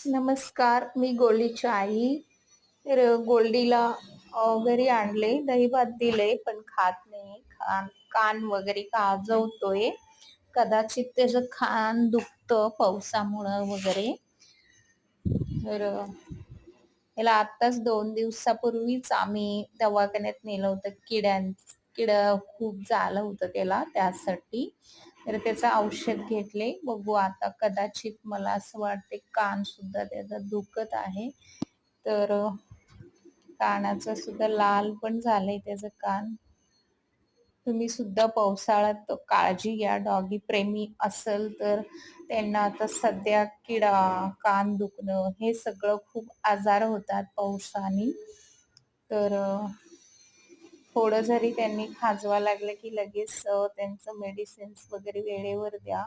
नमस्कार, मी गोल्डीची आई. तर गोल्डीला घरी आणले, दही-भात दिले, पण खात नाही. कान वगैरे खाजवतोय. कदाचित त्याचं कान दुखतं पावसामुळं वगैरे. तर त्याला आत्ताच 2 दिवसापूर्वीच आम्ही दवाखान्यात नेलं होतं. किडं खूप झालं होतं त्याला त्यासाठी. तर त्याचं औषध घेतले. बघू आता कदाचित मला असं वाटते कान सुद्धा त्याचा दुखत आहे. तर कानाचं सुद्धा लाल पण झालंय त्याचं कान. तुम्ही सुद्धा पावसाळ्यात काळजी घ्या. डॉगी प्रेमी असेल तर त्यांना आता सध्या किडा, कान दुखणं हे सगळं खूप आजार होतात पावसाने. तर थोडं जरी त्यांनी खाजवा लागलं की लगेच त्यांचं मेडिसिन्स वगैरे वेळेवर द्या.